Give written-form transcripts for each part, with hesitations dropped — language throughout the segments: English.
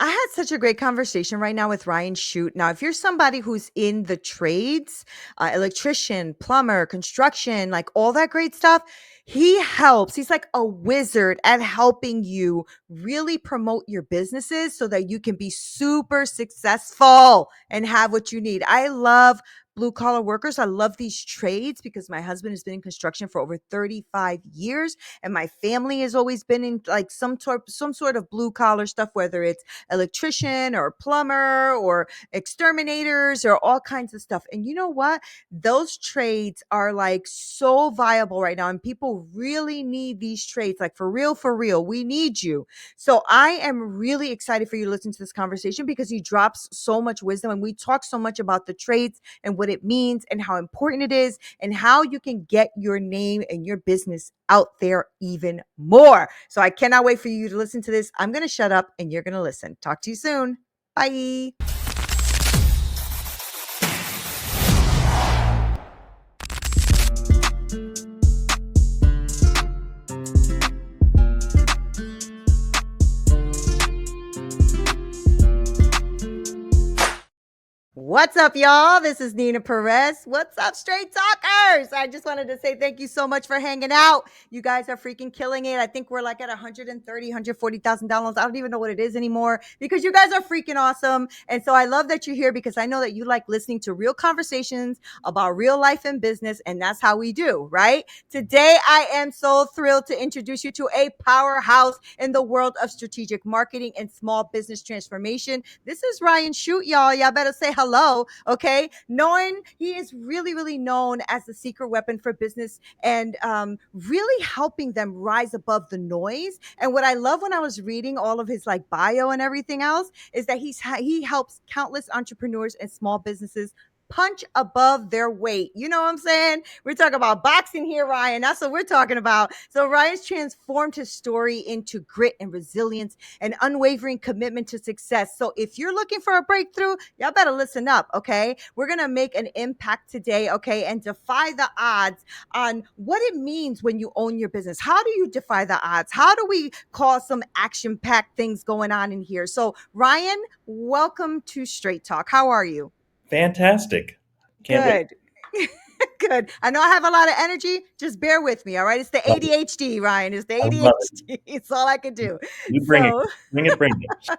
I had such a great conversation right now with Ryan Chute. Now, if you're somebody who's in the trades, electrician, plumber, construction, like all that great stuff, he helps. He's like a wizard at helping you really promote your businesses so that you can be super successful and have what you need. I love blue collar workers. I love these trades because my husband has been in construction for over 35 years and my family has always been in like some sort of blue collar stuff, whether it's electrician or plumber or exterminators or all kinds of stuff. And you know what? Those trades are like so viable right now. And people really need these trades, like for real, for real. We need you. So I am really excited for you to listen to this conversation because he drops so much wisdom and we talk so much about the trades and what it means and how important it is and how you can get your name and your business out there even more. So I cannot wait for you to listen to this. I'm going to shut up and you're going to listen. Talk to you soon. Bye. What's up, y'all? This is Neena Perez. What's up, Straight Talkers? I just wanted to say thank you so much for hanging out. You guys are freaking killing it. I think we're like at 130, 140,000 downloads. I don't even know what it is anymore because you guys are freaking awesome. And so I love that you're here because I know that you like listening to real conversations about real life and business. And that's how we do, right? Today, I am so thrilled to introduce you to a powerhouse in the world of strategic marketing and small business transformation. This is Ryan Chute, y'all. Y'all better say hello, okay? Knowing he is really, really known as the secret weapon for business and really helping them rise above the noise. And what I love when I was reading all of his like bio and everything else is that he helps countless entrepreneurs and small businesses punch above their weight. You know what I'm saying? We're talking about boxing here, Ryan. That's what we're talking about. So Ryan's transformed his story into grit and resilience and unwavering commitment to success. So if you're looking for a breakthrough, y'all better listen up, okay? We're going to make an impact today, okay? And defy the odds on what it means when you own your business. How do you defy the odds? How do we cause some action-packed things going on in here? So Ryan, welcome to Straight Talk. How are you? Fantastic. Can't wait. Good. Good. I know I have a lot of energy. Just bear with me. All right. It's the Love it. ADHD, Ryan. It's the I love it. ADHD. It's all I can do. You bring it. So, Bring it, bring it.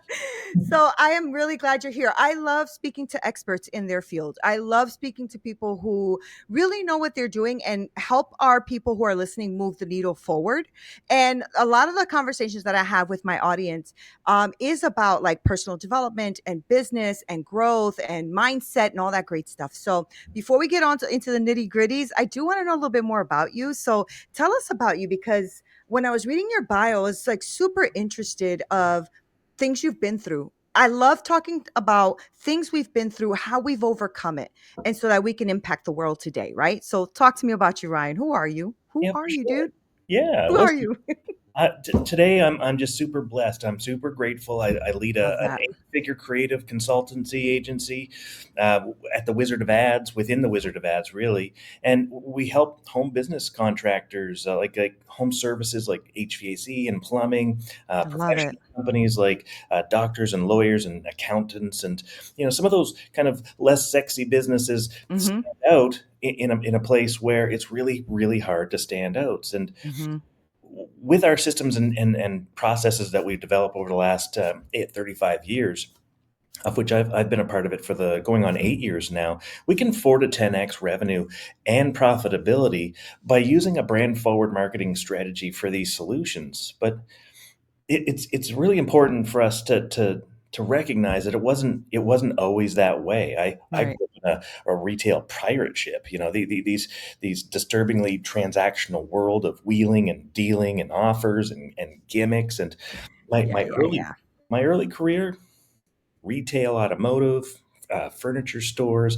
so I am really glad you're here. I love speaking to experts in their field. I love speaking to people who really know what they're doing and help our people who are listening move the needle forward. And a lot of the conversations that I have with my audience is about like personal development and business and growth and mindset and all that great stuff. So before we get on into the nitty gritties, I do want to know a little bit more about you. So tell us about you because when I was reading your bio, I was like super interested of things you've been through. I love talking about things we've been through, how we've overcome it, and so that we can impact the world today, right? So talk to me about you, Ryan. Who are you? Who Yeah, are for you, sure. dude? Yeah, Who are listen. you? Today, I'm just super blessed. I'm super grateful. I lead Love an that. eight-figure creative consultancy agency uh, at the Wizard of Ads, within the Wizard of Ads, really. And we help home business contractors, like home services like HVAC and plumbing, I love it. professional companies like doctors and lawyers and accountants, and some of those kind of less sexy businesses Mm-hmm. stand out in a place where it's really really hard to stand out. And Mm-hmm. with our systems and processes that we've developed over the last 35 years, of which I've been a part of it for the going on 8 years now, we can 4 to 10x revenue and profitability by using a brand forward marketing strategy for these solutions. But it's really important for us to recognize that it wasn't always that way. I Right. grew up in a retail pirate ship. These disturbingly transactional world of wheeling and dealing and offers and gimmicks. And my Yeah. my Yeah. early Yeah. my early career, retail, automotive, furniture stores,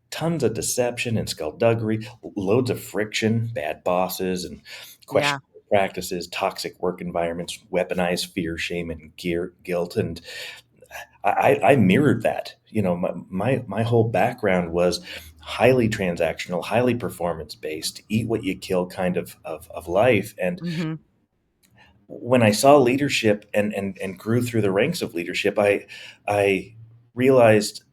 tons of deception and skullduggery, loads of friction, bad bosses and Yeah. questionable practices, toxic work environments, weaponized fear, shame, and guilt. And I mirrored that. My whole background was highly transactional, highly performance based, eat what you kill kind of life. And Mm-hmm. when I saw leadership and grew through the ranks of leadership, I realized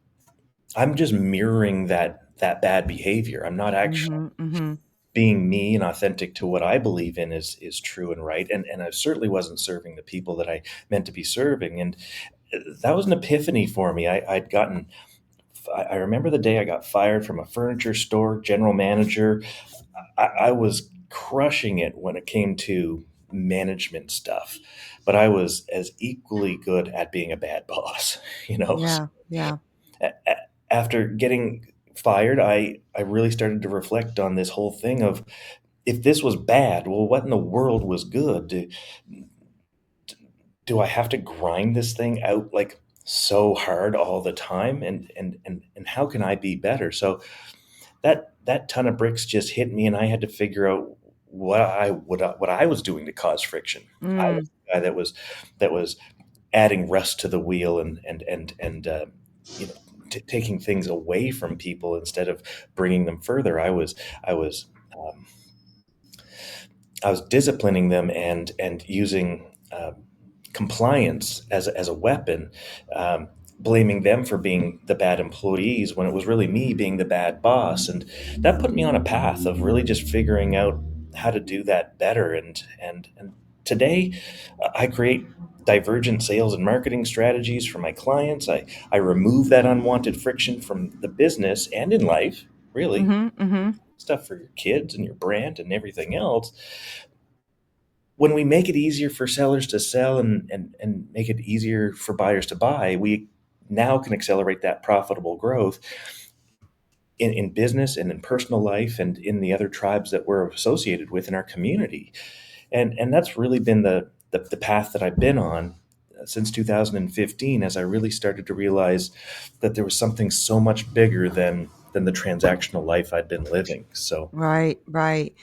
I'm just mirroring that bad behavior. I'm not actually Mhm, mhm. being me and authentic to what I believe in is true and right. And I certainly wasn't serving the people that I meant to be serving. And that was an epiphany for me. I'd gotten I remember the day I got fired from a furniture store general manager. I was crushing it when it came to management stuff, but I was as equally good at being a bad boss, you know. Yeah, yeah. After getting fired, I really started to reflect on this whole thing of, if this was bad, well, what in the world was good? Do I have to grind this thing out like so hard all the time? And how can I be better? So that ton of bricks just hit me, and I had to figure out what I was doing to cause friction. I was Mm, the guy that was adding rust to the wheel and you know, taking things away from people instead of bringing them further. I was um, I was disciplining them and using compliance as a weapon, blaming them for being the bad employees when it was really me being the bad boss. And that put me on a path of really just figuring out how to do that better. And today, I create divergent sales and marketing strategies for my clients. I remove that unwanted friction from the business and in life, really. mhm, mhm. Stuff for your kids and your brand and everything else. When we make it easier for sellers to sell and make it easier for buyers to buy, we now can accelerate that profitable growth in business and in personal life and in the other tribes that we're associated with in our community. And that's really been the path that I've been on since 2015, as I really started to realize that there was something so much bigger than the transactional life I'd been living. So Right, right.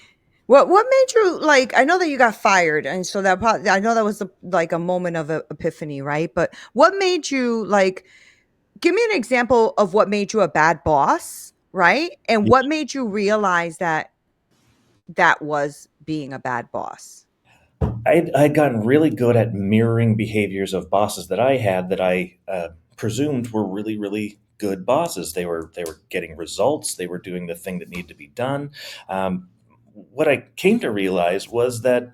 What made you like I know that you got fired and so I know that was like a moment of epiphany, right? But what made you like give me an example of what made you a bad boss, right? And what made you realize that that was being a bad boss? I'd gotten really good at mirroring behaviors of bosses that I had that I presumed were really, really good bosses. They were getting results. They were doing the thing that needed to be done. What I came to realize was that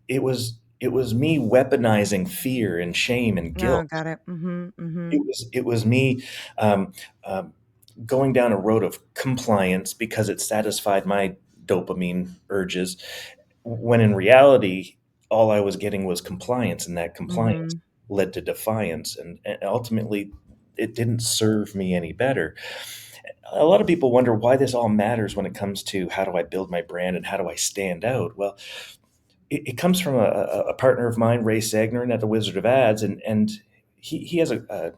it was me weaponizing fear and shame and Oh, guilt. got it. Mhm, mhm. It was me um, um, going down a road of compliance because it satisfied my dopamine urges, when in reality, all I was getting was compliance, and that compliance Mhm. led to defiance, and ultimately, it didn't serve me any better. A lot of people wonder why this all matters when it comes to how do I build my brand and how do I stand out. Well, it comes from a partner of mine, Ray Sagnarin at the Wizard of Ads, and he has a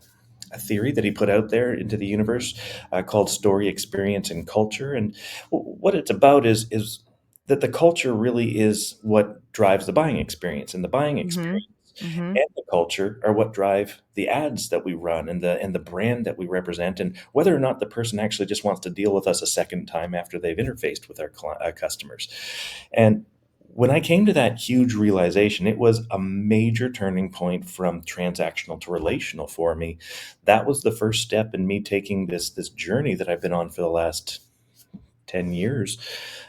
theory that he put out there into the universe called story, experience, and culture. And what it's about is that the culture really is what drives the buying experience, and the buying Mhm. experience Mhm. and the culture are what drive the ads that we run and the brand that we represent, and whether or not the person actually just wants to deal with us a second time after they've interfaced with our customers. And when I came to that huge realization, it was a major turning point from transactional to relational for me. That was the first step in me taking this journey that I've been on for the last 10 years,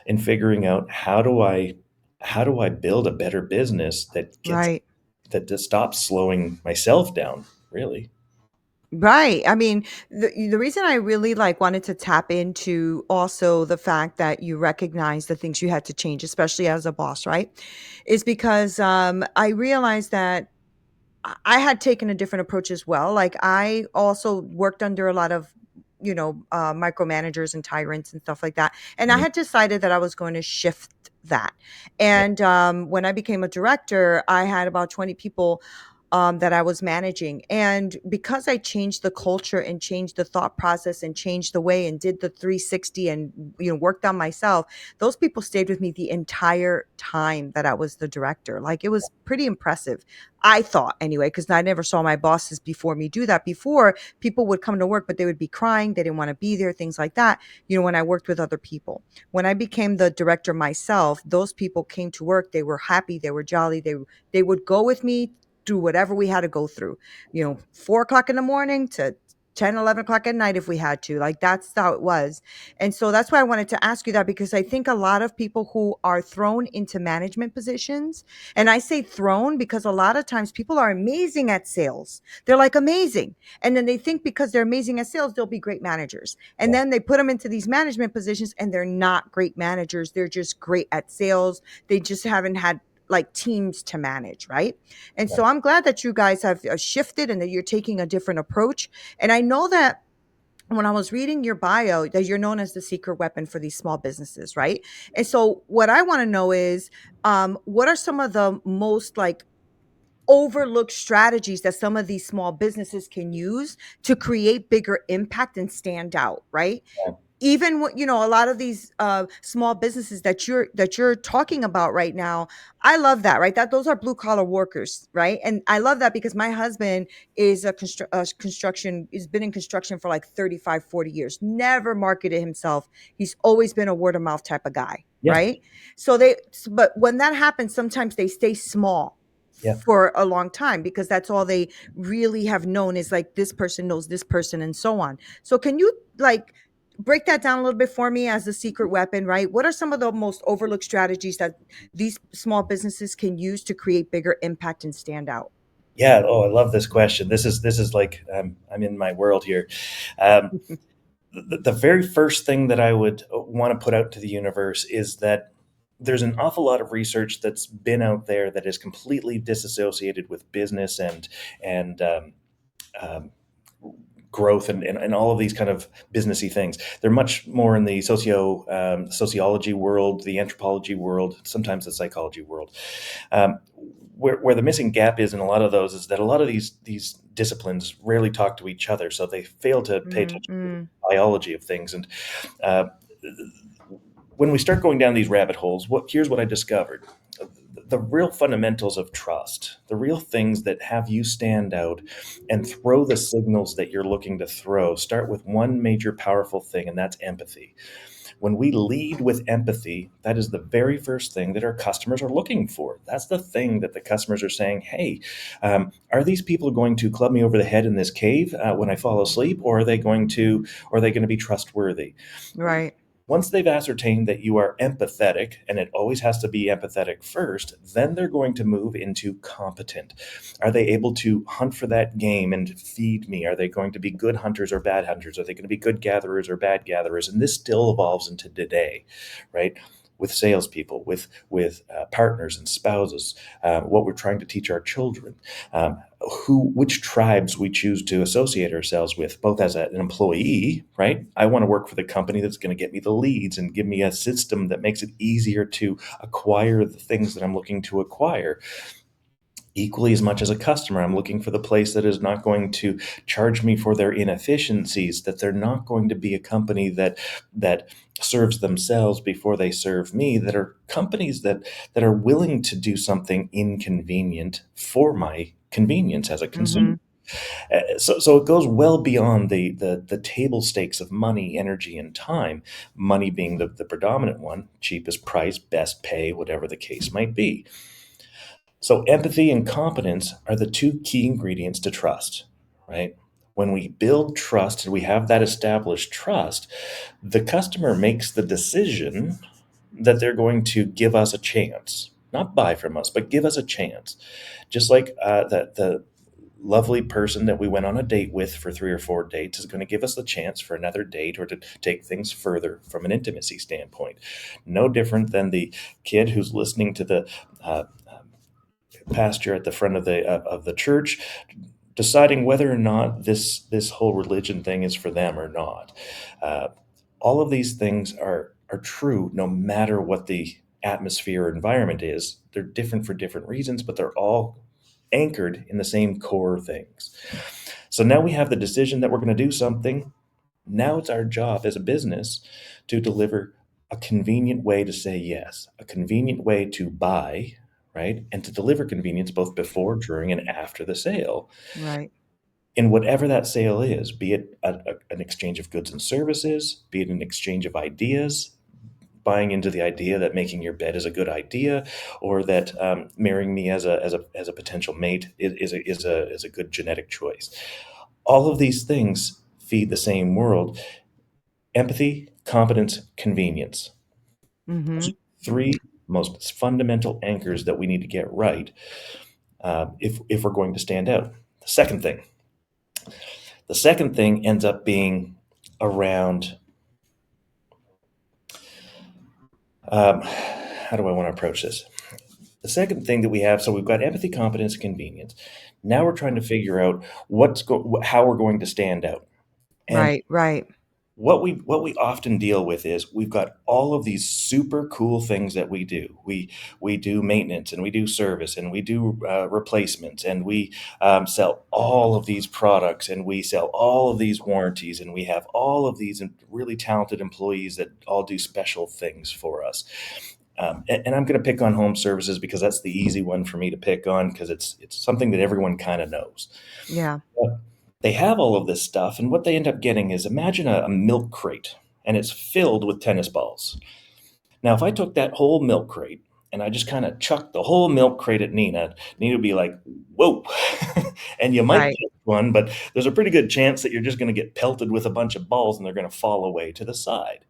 in figuring out how do I build a better business Right. that just stops slowing myself down, really. Right. I mean, the reason I really like wanted to tap into also the fact that you recognize the things you had to change, especially as a boss, right? Is because I realized that I had taken a different approach as well. Like I also worked under a lot of, micromanagers and tyrants and stuff like that. And I Mhm. had decided that I was going to shift that. Yeah. And when I became a director, I had about 20 people that I was managing. And because I changed the culture and changed the thought process and changed the way and did the 360 and worked on myself, those people stayed with me the entire time that I was the director. Like it was pretty impressive. I thought anyway, because I never saw my bosses before me do that. Before, people would come to work, but they would be crying. They didn't want to be there, things like that. When I worked with other people. When I became the director myself, those people came to work. They were happy. They were jolly. They would go with me through whatever we had to go through, 4 o'clock in the morning to 10, 11 o'clock at night if we had to. Like that's how it was. And so that's why I wanted to ask you that, because I think a lot of people who are thrown into management positions, and I say thrown because a lot of times people are amazing at sales. They're like amazing. And then they think because they're amazing at sales, they'll be great managers. And Yeah. then they put them into these management positions and they're not great managers. They're just great at sales. They just haven't had like teams to manage, right? And Yeah. so I'm glad that you guys have shifted and that you're taking a different approach. And I know that when I was reading your bio, that you're known as the secret weapon for these small businesses, right? And so what I want to know is, what are some of the most like overlooked strategies that some of these small businesses can use to create bigger impact and stand out, right? Even what a lot of these small businesses that you're talking about right now, I love that, right? That those are blue collar workers, right? And I love that because my husband is construction, has been in construction for like 35, 40 years, never marketed himself. He's always been a word of mouth type of guy, Yeah. right? But when that happens, sometimes they stay small Yeah. for a long time because that's all they really have known is like this person knows this person and so on. So can you like break that down a little bit for me as the secret weapon, right? What are some of the most overlooked strategies that these small businesses can use to create bigger impact and stand out? Yeah. Oh, I love this question. This is like I'm in my world here. Um, the very first thing that I would want to put out to the universe is that there's an awful lot of research that's been out there that is completely disassociated with business and um, growth and all of these kind of businessy things. They're much more in the sociology world, the anthropology world, sometimes the psychology world. Um, where the missing gap is in a lot of those is that a lot of these disciplines rarely talk to each other, so they fail to pay attention to the Mm-mm. biology of things. And uh, when we start going down these rabbit holes, here's what I discovered. The real fundamentals of trust, the real things that have you stand out and throw the signals that you're looking to throw, start with one major powerful thing, and that's empathy. When we lead with empathy, that is the very first thing that our customers are looking for. That's the thing that the customers are saying, hey, are these people going to club me over the head in this cave when I fall asleep, or are they going to be trustworthy? Right. Once they've ascertained that you are empathetic, and it always has to be empathetic first, then they're going to move into competent. Are they able to hunt for that game and feed me? Are they going to be good hunters or bad hunters? Are they going to be good gatherers or bad gatherers? And this still evolves into today, right? With salespeople, with partners and spouses, what we're trying to teach our children, which tribes we choose to associate ourselves with, both as an employee, right? I want to work for the company that's going to get me the leads and give me a system that makes it easier to acquire the things that I'm looking to acquire. Equally as much as a customer, I'm looking for the place that is not going to charge me for their inefficiencies, that they're not going to be a company that serves themselves before they serve me, that are companies that are willing to do something inconvenient for my convenience as a consumer. Mm-hmm. So it goes well beyond the table stakes of money, energy, and time. Money being the predominant one, cheapest price, best pay, whatever the case might be. So empathy and competence are the two key ingredients to trust, right? When we build trust and we have that established trust, the customer makes the decision that they're going to give us a chance, not buy from us, but give us a chance. Just like the lovely person that we went on a date with for 3 or 4 dates is going to give us the chance for another date or to take things further from an intimacy standpoint. No different than the kid who's listening to the pastor at the front of the church, deciding whether or not this whole religion thing is for them or not. Uh, all of these things are true no matter what the atmosphere or environment is. They're different for different reasons, but they're all anchored in the same core things. So now we have the decision that we're going to do something. Now it's our job as a business to deliver a convenient way to say yes, a convenient way to buy, right? And to deliver convenience both before, during, and after the sale. Right. In whatever that sale is, be it an exchange of goods and services, be it an exchange of ideas, buying into the idea that making your bed is a good idea, or that marrying me as a potential mate is a good genetic choice. All of these things feed the same world: empathy, competence, convenience. Mm-hmm. Those three most fundamental anchors that we need to get right if we're going to stand out. The second thing ends up being around how do I want to approach this? The second thing that we have, so we've got empathy, competence, convenience. Now we're trying to figure out how we're going to stand out. And Right. Right. what we often deal with is we've got all of these super cool things that we do. We do maintenance, and we do service, and we do replacements, and we sell all of these products, and we sell all of these warranties, and we have all of these really talented employees that all do special things for us. And I'm going to pick on home services because that's the easy one for me to pick on, because it's something that everyone kind of knows. Yeah. But they have all of this stuff, and what they end up getting is, imagine a milk crate, and it's filled with tennis balls. Now, if I took that whole milk crate and I just kind of chucked the whole milk crate at Nina, Nina would be like, "Whoa!" And you might Right. get one, but there's a pretty good chance that you're just going to get pelted with a bunch of balls, and they're going to fall away to the side.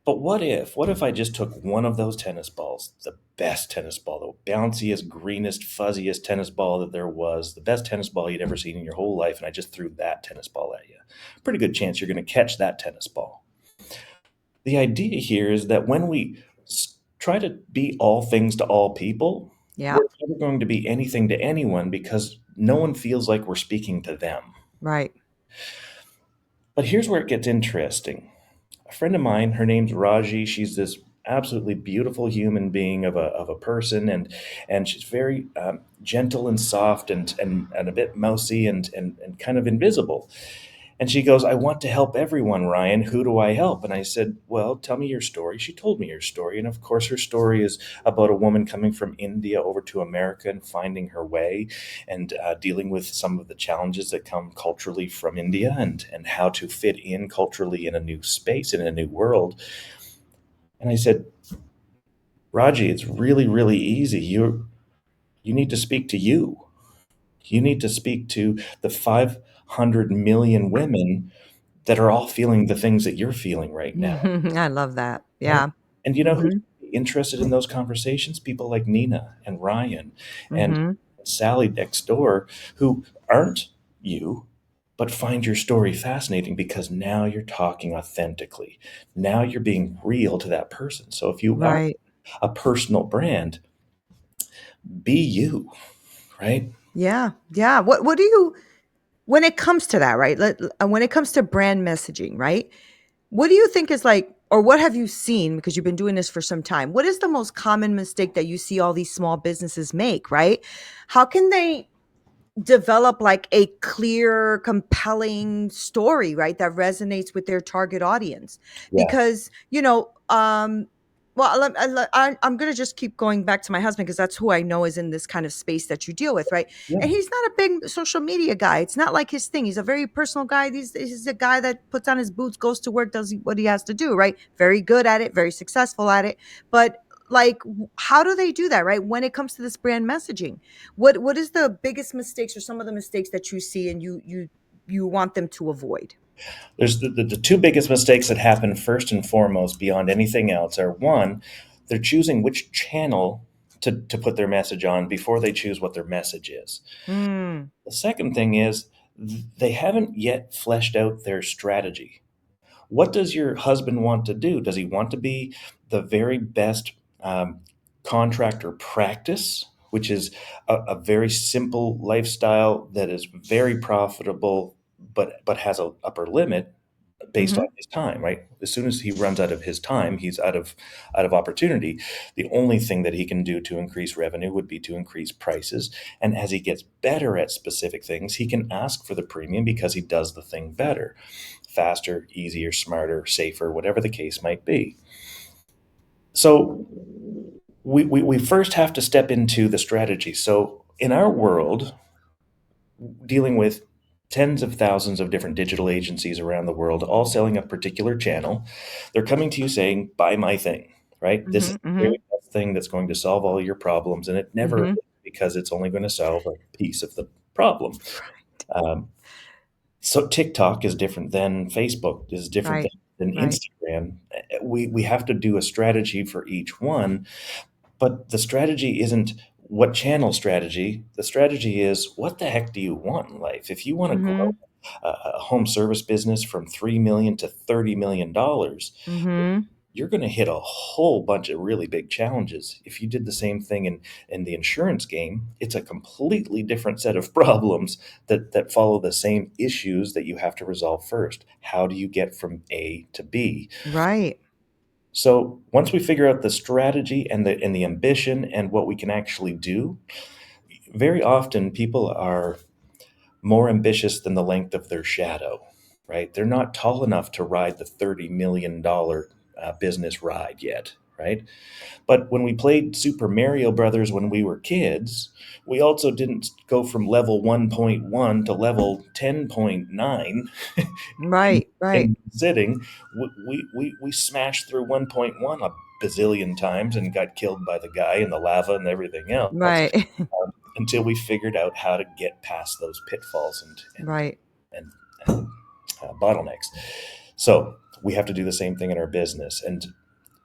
But what if I just took one of those tennis balls, the best tennis ball, the bounciest, greenest, fuzziest tennis ball that there was, the best tennis ball you'd ever seen in your whole life, and I just threw that tennis ball at you? Pretty good chance you're going to catch that tennis ball. The idea here is that when we try to be all things to all people, Yeah. we're never going to be anything to anyone, because no one feels like we're speaking to them. Right. But here's where it gets interesting. A friend of mine, her name's Raji. She's this absolutely beautiful human being of a person, and she's very gentle and soft, and a bit mousy, and kind of invisible. And she goes, "I want to help everyone, Ryan. Who do I help?" And I said, "Well, tell me your story." She told me her story. And of course, her story is about a woman coming from India over to America and finding her way, and dealing with some of the challenges that come culturally from India, and how to fit in culturally in a new space, in a new world. And I said, "Raji, it's really, really easy. You need to speak to you. You need to speak to the 500 million women that are all feeling the things that you're feeling right now." I love that. Right? Yeah. And you know who's Mm-hmm. interested in those conversations? People like Nina and Ryan and Mm-hmm. Sally next door, who aren't you, but find your story fascinating because now you're talking authentically. Now you're being real to that person. So if you are Right. a personal brand, be you, right? Yeah. Yeah. What do you, when it comes to that, right? When it comes to brand messaging, right? What do you think is like, or what have you seen, because you've been doing this for some time? What is the most common mistake that you see all these small businesses make, right? How can they develop like a clear, compelling story, right? That resonates with their target audience. Yeah. Because, well, I'm going to just keep going back to my husband because that's who I know is in this kind of space that you deal with, right? Yeah. And he's not a big social media guy. It's not like his thing. He's a very personal guy. He's a guy that puts on his boots, goes to work, does what he has to do, right? Very good at it, very successful at it. But like, how do they do that, right? When it comes to this brand messaging, what is the biggest mistakes or some of the mistakes that you see and you want them to avoid? There's the two biggest mistakes that happen first and foremost beyond anything else are: one, they're choosing which channel to put their message on before they choose what their message is. Mm, The second thing is they haven't yet fleshed out their strategy. What does your husband want to do? Does he want to be the very best contractor practice, which is a very simple lifestyle that is very profitable, but has an upper limit? based on Mhm. his time, right? As soon as he runs out of his time, he's out of opportunity. The only thing that he can do to increase revenue would be to increase prices. And as he gets better at specific things, he can ask for the premium because he does the thing better, faster, easier, smarter, safer, whatever the case might be. So we first have to step into the strategy. So in our world, dealing with tens of thousands of different digital agencies around the world, all selling a particular channel, they're coming to you saying, buy my thing, right? This is Mhm. the very Mhm. best thing that's going to solve all your problems. And it never Mhm. is, because it's only going to solve a piece of the problem. Um, so TikTok is different than Facebook, is different Right. than Right. Instagram. We have to do a strategy for each one, but the strategy isn't what channel strategy. The strategy is, what the heck do you want in life? If you want to grow Mhm. a home service business from $3 million to $30 million, Mhm. you're going to hit a whole bunch of really big challenges. If you did the same thing in the insurance game, it's a completely different set of problems that follow the same issues that you have to resolve first. How do you get from A to B? Right. So once we figure out the strategy and the ambition and what we can actually do, very often people are more ambitious than the length of their shadow, right? They're not tall enough to ride the $30 million business ride yet, right? But when we played Super Mario Brothers when we were kids, we also didn't go from level 1.1 to level 10.9 in, Right. Right. in sitting. We smashed through 1.1 a bazillion times and got killed by the guy and the lava and everything else, Right. until we figured out how to get past those pitfalls Right. and, bottlenecks. So we have to do the same thing in our business. And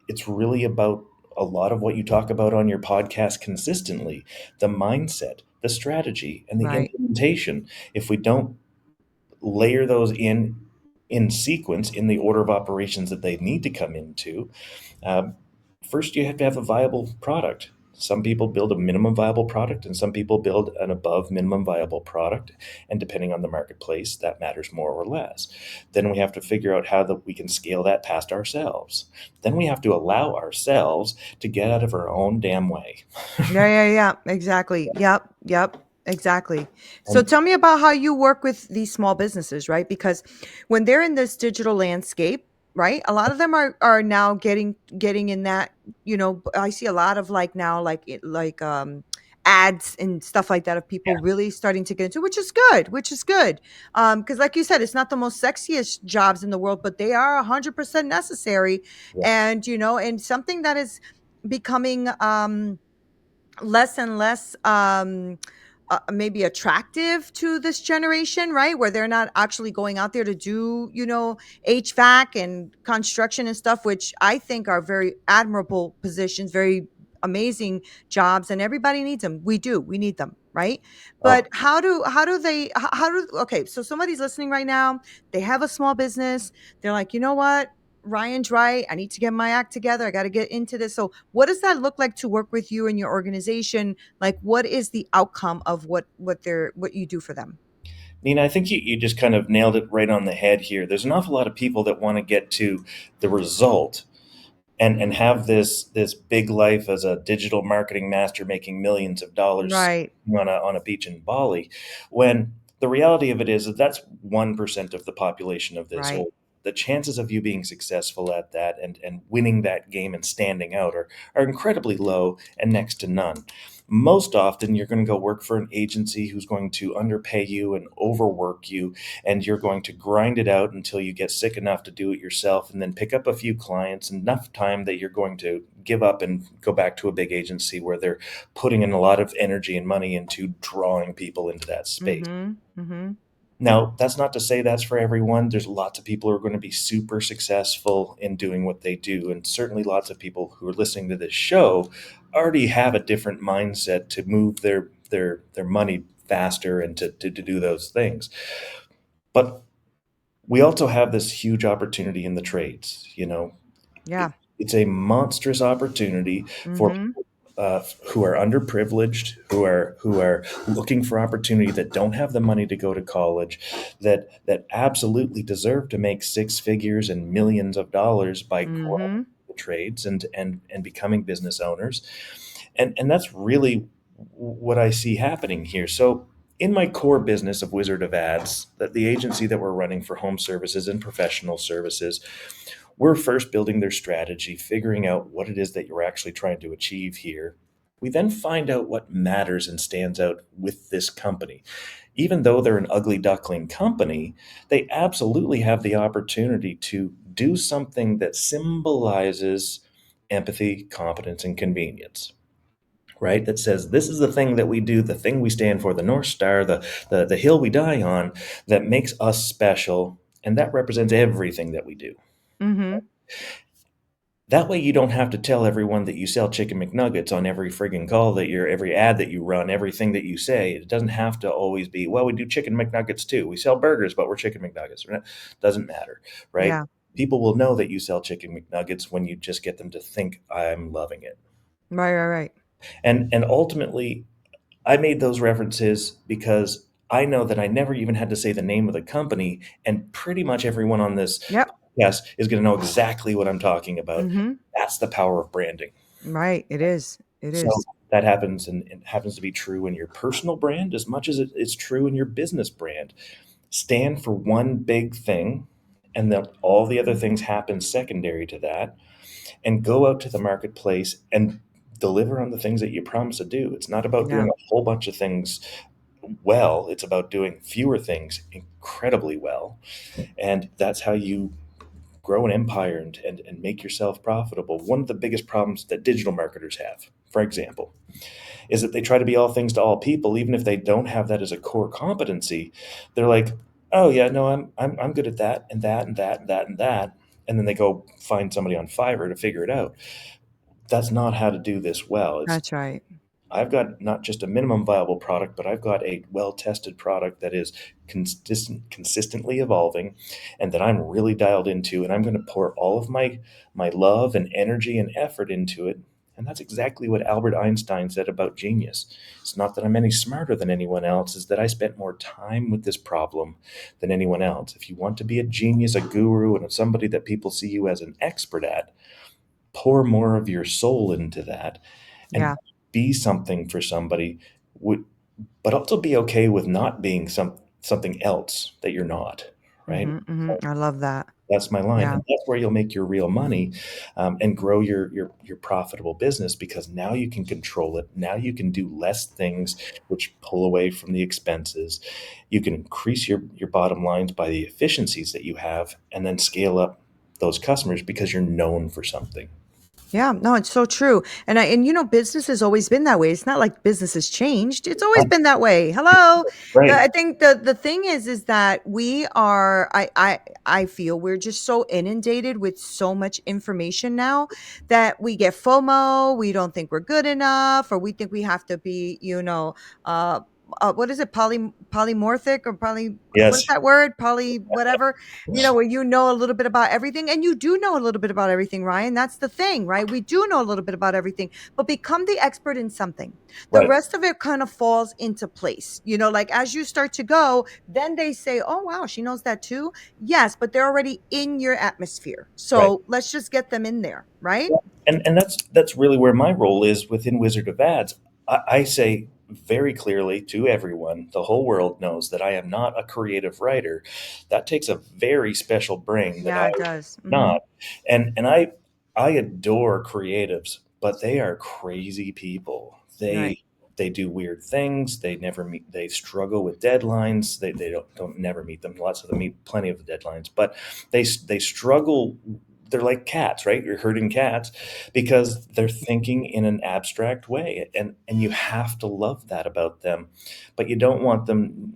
it's really about a lot of what you talk about on your podcast consistently: the mindset, the strategy, and the Right. implementation. If we don't layer those in sequence, in the order of operations that they need to come into, um, first you have to have a viable product. Some people build a minimum viable product, and some people build an above minimum viable product. And depending on the marketplace, that matters more or less. Then we have to figure out how that we can scale that past ourselves. Then we have to allow ourselves to get out of our own damn way. Yeah, yeah, yeah. Exactly. Yep, yep. Exactly. So And tell me about how you work with these small businesses, right? Because when they're in this digital landscape, right? A lot of them are now getting in that, I see a lot of like now ads and stuff like that of people really starting to get into, which is good, which is good. Because like you said, it's not the most sexiest jobs in the world, but they are 100% necessary. yeah, And and something that is becoming less and less maybe attractive to this generation, right? Where they're not actually going out there to do, HVAC and construction and stuff, which I think are very admirable positions, very amazing jobs, and everybody needs them. We do. We need them, right? oh, But okay, so somebody's listening right now, they have a small business, they're like, you know what? Ryan's right. I need to get my act together. I got to get into this. So, what does that look like to work with you and your organization? Like, what is the outcome of what you do for them? Nina, I think you just kind of nailed it right on the head here. There's an awful lot of people that want to get to the result and have this big life as a digital marketing master making millions of dollars Right. on a beach in Bali, when the reality of it is that that's 1% of the population of this Right. earth. The chances of you being successful at that and winning that game and standing out are incredibly low and next to none. Most often, you're going to go work for an agency who's going to underpay you and overwork you, and you're going to grind it out until you get sick enough to do it yourself, and then pick up a few clients, enough time that you're going to give up and go back to a big agency where they're putting in a lot of energy and money into drawing people into that space. Mhm. Mhm. Now, that's not to say that's for everyone. There's lots of people who are going to be super successful in doing what they do. And certainly lots of people who are listening to this show already have a different mindset to move their money faster and to do those things. But we also have this huge opportunity in the trades. Yeah. It's a monstrous opportunity for Mhm. who are underprivileged, who are looking for opportunity, that don't have the money to go to college, that absolutely deserve to make six figures and millions of dollars by growing Mhm. the trades and becoming business owners. And that's really what I see happening here. So in my core business of Wizard of Ads, that the agency that we're running for home services and professional services, we're first building their strategy, figuring out what it is that you're actually trying to achieve here. We then find out what matters and stands out with this company. Even though they're an ugly duckling company, they absolutely have the opportunity to do something that symbolizes empathy, competence, and convenience, right? That says this is the thing that we do, the thing we stand for, the North Star, the hill we die on, that makes us special, and that represents everything that we do. Mhm. That way you don't have to tell everyone that you sell chicken McNuggets on every friggin' call that you're, every ad that you run, everything that you say. It doesn't have to always be, well, we do chicken McNuggets too. We sell burgers, but we're chicken McNuggets. Doesn't matter, right? Yeah. People will know that you sell chicken McNuggets when you just get them to think I'm loving it. Right, right, right. And ultimately, I made those references because I know that I never even had to say the name of the company, and pretty much everyone on this Yep. podcast is going to know exactly what I'm talking about. Mhm. That's the power of branding. Right. It is. It So is. that happens, and it happens to be true in your personal brand as much as it's true in your business brand. Stand for one big thing, and then all the other things happen secondary to that, and go out to the marketplace and deliver on the things that you promise to do. It's not about Yeah. doing a whole bunch of things well, it's about doing fewer things incredibly well. And that's how you grow an empire and make yourself profitable. One of the biggest problems that digital marketers have, for example, is that they try to be all things to all people, even if they don't have that as a core competency. They're like, oh yeah, no, I'm good at that and that and that and that and that. And then they go find somebody on Fiverr to figure it out. That's not how to do this well. It's That's right. I've got not just a minimum viable product, but I've got a well-tested product that is consistently evolving, and that I'm really dialed into, and I'm going to pour all of my love and energy and effort into it. And that's exactly what Albert Einstein said about genius. It's not that I'm any smarter than anyone else, it's that I spent more time with this problem than anyone else. If you want to be a genius, a guru, and somebody that people see you as an expert at, pour more of your soul into that and Yeah. be something for somebody, but also be okay with not being something else that you're not, right? Mhm. Mhm. I love that. That's my line, Yeah. and that's where you'll make your real money, and grow your profitable business, because now you can control it. Now you can do less things, which pull away from the expenses. You can increase your bottom lines by the efficiencies that you have, and then scale up those customers because you're known for something. Yeah, no, it's so true. And business has always been that way. It's not like business has changed. It's always been that way. Hello. Right. I think the thing is that we are I feel we're just so inundated with so much information now that we get FOMO, we don't think we're good enough, or we think we have to be, uh what is it? Polymorphic or what is Yes. that word? Poly whatever, where you know a little bit about everything. And you do know a little bit about everything, Ryan. That's the thing, right? We do know a little bit about everything, but become the expert in something. The Right. rest of it kind of falls into place. Like as you start to go, then they say, oh, wow, she knows that too. Yes, but they're already in your atmosphere. Right. So let's just get them in there, right? Yeah. And that's really where my role is within Wizard of Ads. I say very clearly to everyone, the whole world knows that I am not a creative writer. That takes a very special brain that Yeah, I it does. not. And I adore creatives, but they are crazy people. Right. They do weird things. They never meet. They struggle with deadlines. They don't never meet them. Lots of them meet plenty of the deadlines, but they struggle. They're like cats, right? You're herding cats because they're thinking in an abstract way, and you have to love that about them, but you don't want them,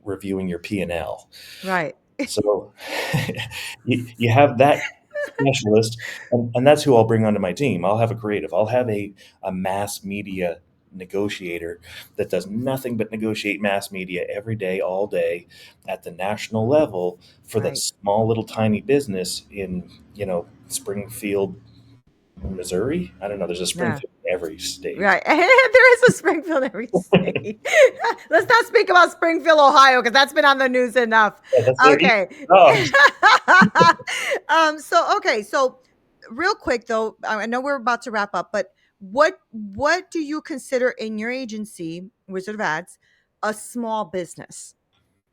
reviewing your P&L. Right. So you have that specialist, and that's who I'll bring onto my team. I'll have a creative. I'll have a mass media negotiator that does nothing but negotiate mass media every day, all day, at the national level for that Right. small little tiny business in Springfield, Missouri. I don't know. There's a Yeah. Springfield every state. Right. There is a Springfield every state. Let's not speak about Springfield, Ohio, because that's been on the news enough. Yeah, that's their east Okay. dogs. So real quick though, I know we're about to wrap up, but what do you consider in your agency, Wizard of Ads, a small business?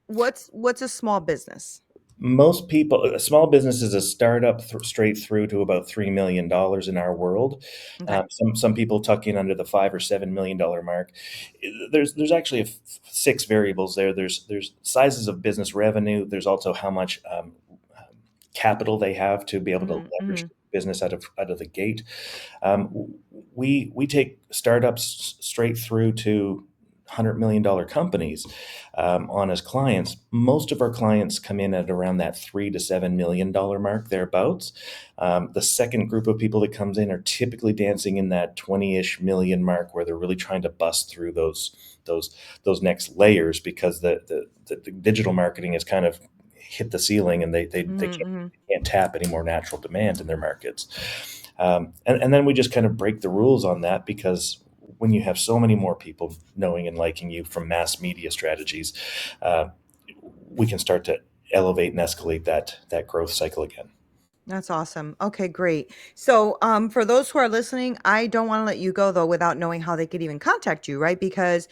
What's a small business? Most people, a small business is a startup straight through to about $3 million in our world. Okay. Some people tuck in under the $5 or $7 million mark. There's actually six variables there. There's sizes of business revenue. There's also how much capital they have to be able to Mhm, leverage mhm, the business out of the gate. We take startups straight through to $100 million companies on as clients. Most of our clients come in at around that $3 to $7 million mark, thereabouts. The second group of people that comes in are typically dancing in that 20-ish million mark, where they're really trying to bust through those those next layers, because the digital marketing has kind of hit the ceiling, and they mhm, mhm. can't tap any more natural demand in their markets. And then we just kind of break the rules on that, because when you have so many more people knowing and liking you from mass media strategies, uh, we can start to elevate and escalate that growth cycle again. That's awesome. Okay, great. So, for those who are listening, I don't want to let you go though without knowing how they could even contact you, right? Because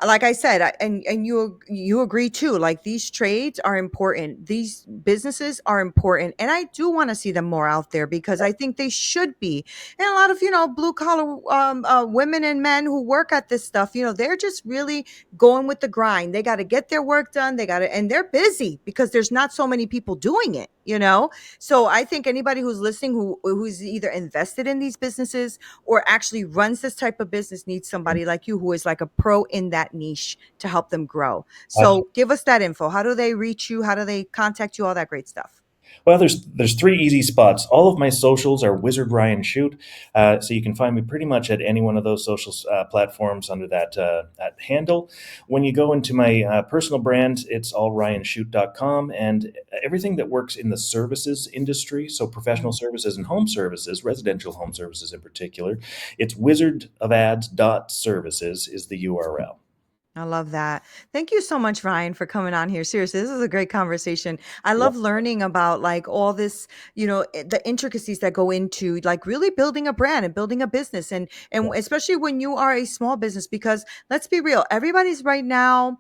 like I said, and you agree too. Like these trades are important. These businesses are important, and I do want to see them more out there because I think they should be. And a lot of blue collar women and men who work at this stuff, they're just really going with the grind. They got to get their work done. They got to, and they're busy because there's not so many people doing it. So I think anybody who's listening who's either invested in these businesses or actually runs this type of business needs somebody like you who is like a pro in that niche to help them grow. So give us that info. How do they reach you? How do they contact you? All that great stuff. Well, there's three easy spots. All of my socials are Wizard Ryan Chute, so you can find me pretty much at any one of those social platforms under that handle. When you go into my personal brand, it's all ryanchute.com, and everything that works in the services industry, so professional Mhm. services and home services, residential home services in particular, it's wizardofads.services is the URL. I love that. Thank you so much, Ryan, for coming on here. Seriously, this is a great conversation. I love learning about like all this, the intricacies that go into like really building a brand and building a business and especially when you are a small business because let's be real, everybody's right now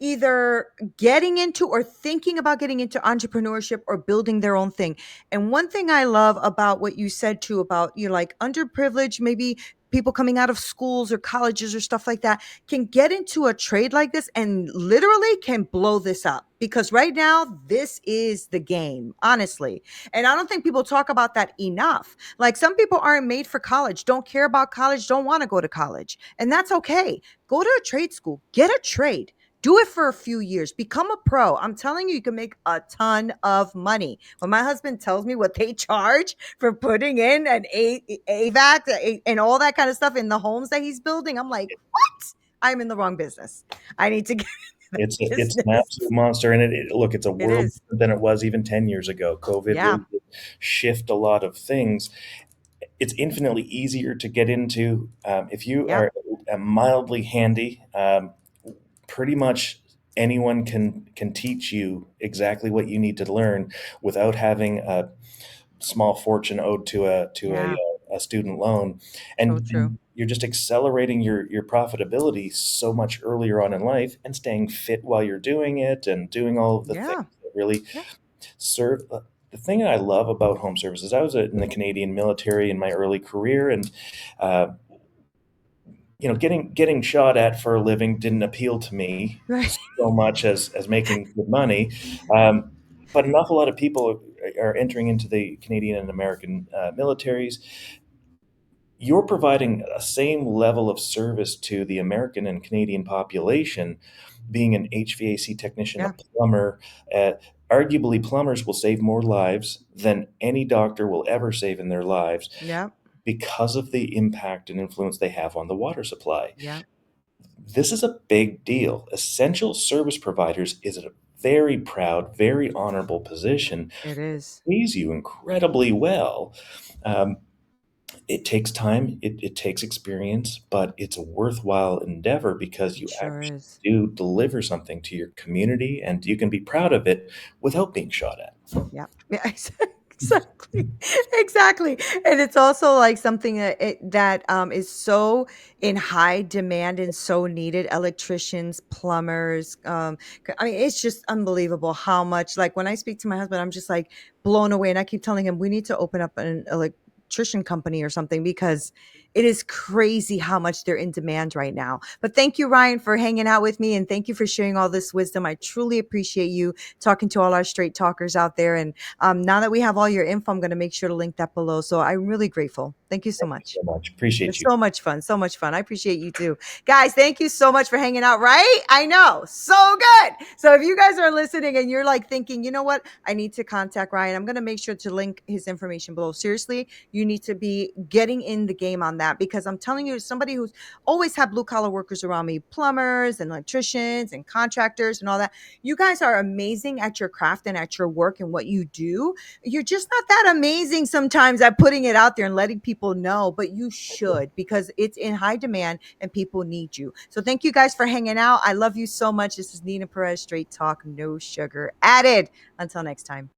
either getting into or thinking about getting into entrepreneurship or building their own thing. And one thing I love about what you said too about like underprivileged, maybe people coming out of schools or colleges or stuff like that can get into a trade like this and literally can blow this up because right now this is the game, honestly. And I don't think people talk about that enough. Like some people aren't made for college, don't care about college, don't want to go to college, and that's okay. Go to a trade school, get a trade, do it for a few years. Become a pro. I'm telling you, you can make a ton of money. When my husband tells me what they charge for putting in an AVAC and all that kind of stuff in the homes that he's building, I'm like, what? I'm in the wrong business. I need to get into that It's an business. absolute monster, and look, it's a It world is. different than it was even 10 years ago. COVID Yeah. really did shift a lot of things. It's infinitely easier to get into if you Yeah. are mildly handy. Pretty much anyone can teach you exactly what you need to learn without having a small fortune owed to Yeah. a student loan, So true. and you're just accelerating your profitability so much earlier on in life, and staying fit while you're doing it, and doing all of the things Yeah. that really Yeah. serve. The thing that I love about home services, I was in the Canadian military in my early career, and uh, getting shot at for a living didn't appeal to me Right. so much as making good money. Um, but an awful lot of people are entering into the Canadian and American militaries. You're providing a same level of service to the American and Canadian population, being an HVAC technician, a Yeah. plumber. Uh, Arguably, plumbers will save more lives than any doctor will ever save in their lives, Yeah. because of the impact and influence they have on the water supply. Yeah. This is a big deal. Essential service providers is a very proud, very honorable position. It is. Pays you incredibly well. Um, It takes time, it takes experience, but it's a worthwhile endeavor because It you sure actually is. do deliver something to your community and you can be proud of it without being shot at. Yeah. Yeah, exactly. Exactly. And it's also like something that is so in high demand and so needed. Electricians, plumbers. I mean, it's just unbelievable how much. Like when I speak to my husband, I'm just like blown away, and I keep telling him we need to open up an electrician company or something because it is crazy how much they're in demand right now. But thank you, Ryan, for hanging out with me, and thank you for sharing all this wisdom. I truly appreciate you talking to all our straight talkers out there. And now that we have all your info, I'm going to make sure to link that below. So I'm really grateful. Thank you so Thank you much. so much. It Appreciate was you. so much fun. So much fun. I appreciate you too. Guys, thank you so much for hanging out, right? I know. So good. So if you guys are listening and you're like thinking, you know what? I need to contact Ryan. I'm going to make sure to link his information below. Seriously, you need to be getting in the game on that because I'm telling you, as somebody who's always had blue collar workers around me, plumbers and electricians and contractors and all that. You guys are amazing at your craft and at your work and what you do. You're just not that amazing sometimes at putting it out there and letting people know, but you should because it's in high demand and people need you. So thank you guys for hanging out. I love you so much. This is Neena Perez, Straight Talk, no sugar added. Until next time.